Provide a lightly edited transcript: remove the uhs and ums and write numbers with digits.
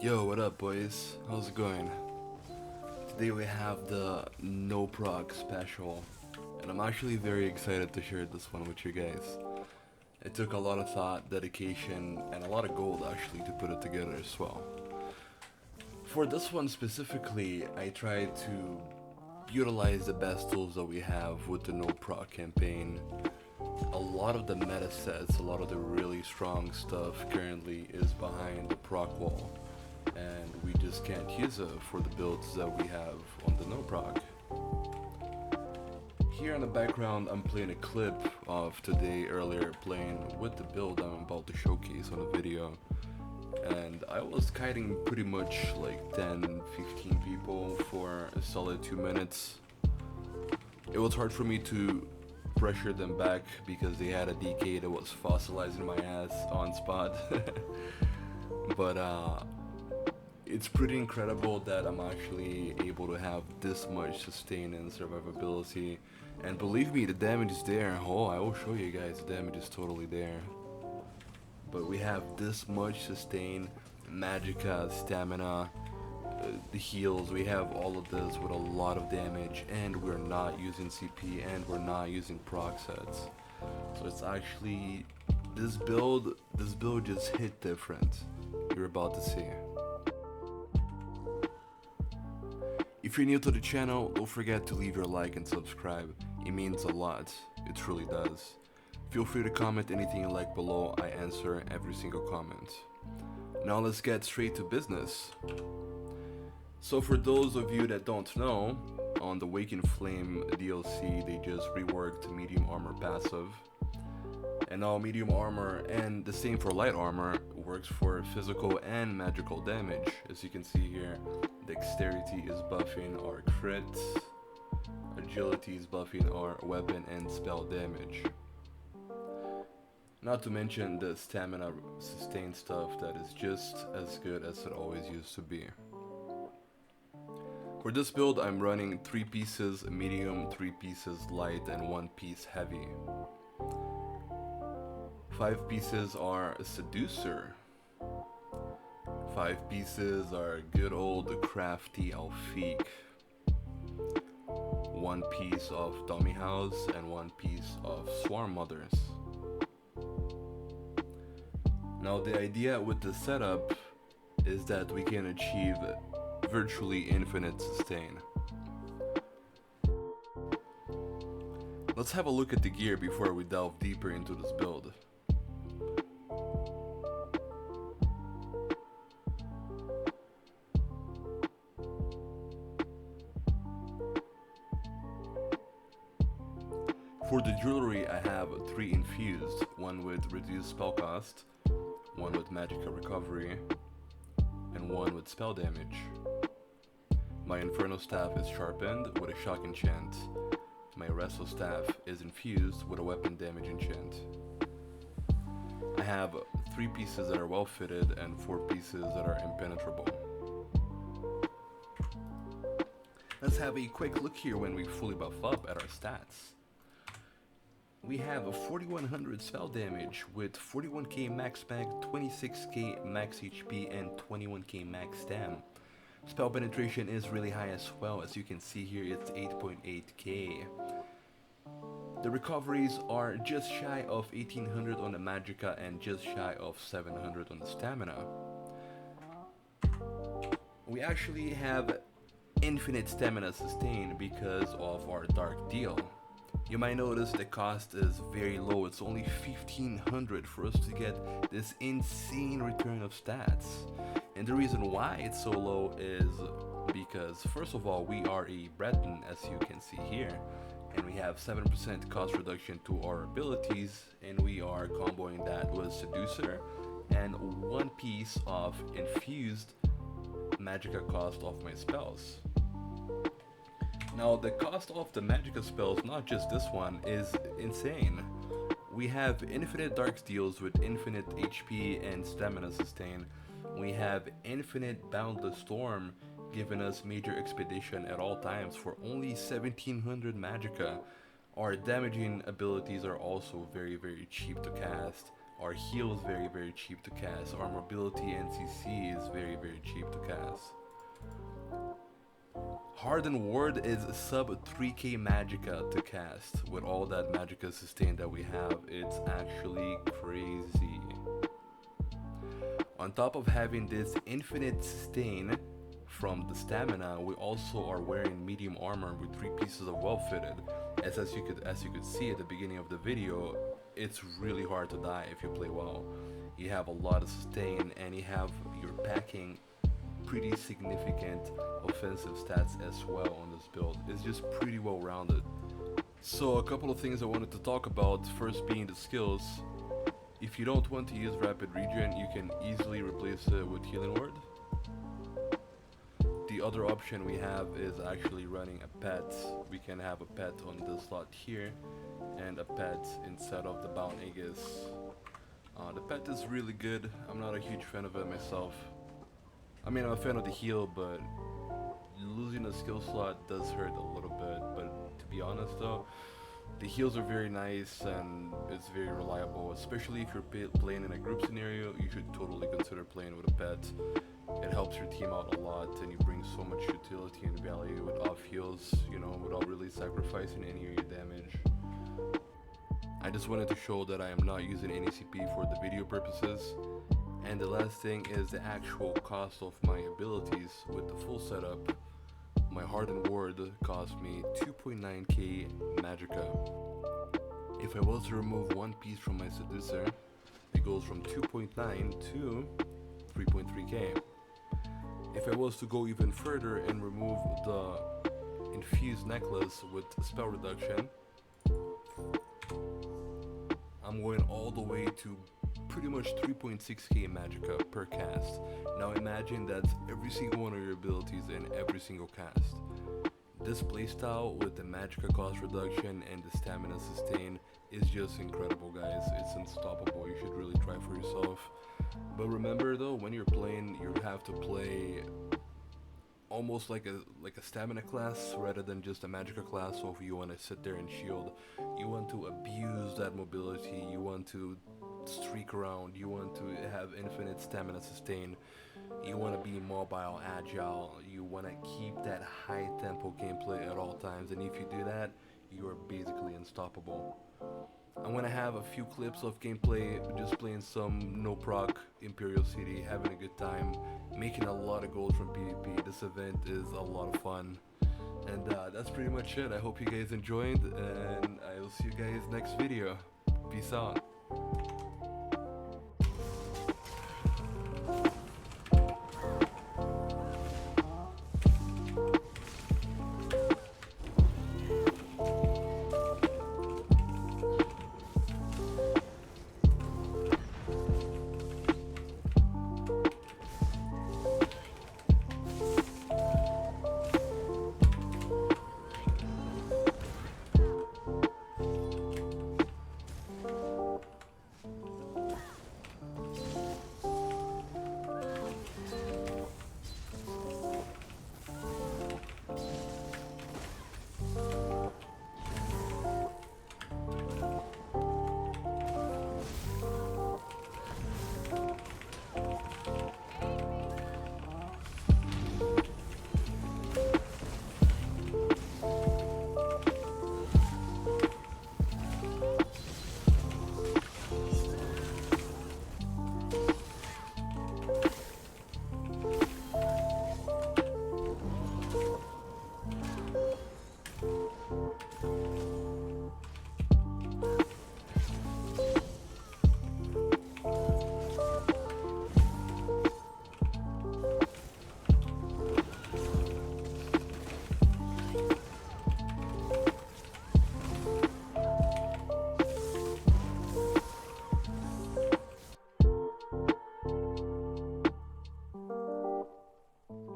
Yo, what up boys? How's it going? Today we have the No PROC special, and I'm actually very excited to share this one with you guys. It took a lot of thought, dedication, and a lot of gold actually to put it together as well. For this one specifically, I tried to utilize the best tools that we have with the No PROC campaign. A lot of the meta sets, a lot of the really strong stuff currently is behind the proc wall, and we just can't use it for the builds that we have on the No PROC. Here in the background I'm playing a clip of today earlier playing with the build I'm about to showcase on the video, and I was kiting pretty much like 10-15 people for a solid 2 minutes. It was hard for me to pressure them back because they had a DK that was fossilizing my ass on spot. But it's pretty incredible that I'm actually able to have this much sustain and survivability, and believe me, the damage is there. Oh, I will show you guys, the damage is totally there. But we have this much sustain, magicka, stamina, the heals, we have all of this with a lot of damage, and we're not using CP, and we're not using proc sets. So it's actually, this build just hit different. You're about to see. If you're new to the channel, don't forget to leave your like and subscribe. It means a lot, it truly does. Feel free to comment anything you like below, I answer every single comment. Now let's get straight to business. So for those of you that don't know, on the Waking Flame DLC they just reworked medium armor passive. And now medium armor, and the same for light armor, works for physical and magical damage. As you can see here, dexterity is buffing our crit, agility is buffing our weapon and spell damage. Not to mention the stamina sustain stuff that is just as good as it always used to be. For this build I'm running 3 pieces medium, 3 pieces light, and 1 piece heavy. 5 pieces are Seducer. 5 pieces are good old Crafty Alfiq. 1 piece of Dummy House and 1 piece of Swarm Mothers. Now the idea with the setup is that we can achieve virtually infinite sustain. Let's have a look at the gear before we delve deeper into this build. For the jewelry I have 3 infused, 1 with reduced spell cost, 1 with magicka recovery, and 1 with spell damage. My Inferno staff is sharpened with a shock enchant. My Wrestle staff is infused with a weapon damage enchant. I have 3 pieces that are well fitted and 4 pieces that are impenetrable. Let's have a quick look here when we fully buff up at our stats. We have a 4100 spell damage with 41k max mag, 26k max HP, and 21k max stam. Spell penetration is really high as well, as you can see here it's 8.8k. The recoveries are just shy of 1800 on the magicka and just shy of 700 on the stamina. We actually have infinite stamina sustain because of our dark deal. You might notice the cost is very low, it's only 1500 for us to get this insane return of stats. And the reason why it's so low is because, first of all, we are a Breton, as you can see here, and we have 7% cost reduction to our abilities, and we are comboing that with Seducer and 1 piece of infused magicka cost of my spells. Now the cost of the magicka spells, not just this one, is insane. We have infinite dark steals with infinite HP and stamina sustain. We have infinite boundless storm giving us major expedition at all times for only 1700 magicka. Our damaging abilities are also very cheap to cast. Our heal is very cheap to cast. Our mobility NCC is very cheap to cast. Hardened Ward is sub 3k magicka to cast. With all that magicka sustain that we have, it's actually crazy. On top of having this infinite sustain from the stamina, we also are wearing medium armor with 3 pieces of well fitted. As you could see at the beginning of the video, it's really hard to die if you play well. You have a lot of sustain and you're packing pretty significant offensive stats as well on this build. It's just pretty well rounded. So a couple of things I wanted to talk about, first being the skills. If you don't want to use rapid regen, you can easily replace it with healing ward. The other option we have is actually running a pet. We can have a pet on this slot here and a pet instead of the bound Aegis. The pet is really good. I'm not a huge fan of it myself. I mean, I'm a fan of the heal, but losing a skill slot does hurt a little bit. But to be honest though, the heals are very nice and it's very reliable, especially if you're playing in a group scenario. You should totally consider playing with a pet. It helps your team out a lot and you bring so much utility and value with off heals, you know, without really sacrificing any of your damage. I just wanted to show that I am not using any CP for the video purposes. And the last thing is the actual cost of my abilities. With the full setup, my Hardened Ward cost me 2.9k magicka. If I was to remove one piece from my Seducer, it goes from 2.9 to 3.3k. If I was to go even further and remove the infused necklace with spell reduction, I'm going all the way to pretty much 3.6k magicka per cast. Now imagine that's every single one of your abilities in every single cast. This playstyle with the magicka cost reduction and the stamina sustain is just incredible, guys. It's unstoppable. You should really try for yourself. But remember though, when you're playing, you have to play almost like a stamina class rather than just a magicka class. So if you want to sit there and shield, you want to abuse that mobility, you want to streak around, you want to have infinite stamina sustain, you want to be mobile, agile, you want to keep that high tempo gameplay at all times, and if you do that, you are basically unstoppable. I'm gonna have a few clips of gameplay, just playing some No Proc, Imperial City, having a good time, making a lot of gold from PvP. This event is a lot of fun. And that's pretty much it. I hope you guys enjoyed, and I will see you guys next video. Peace out.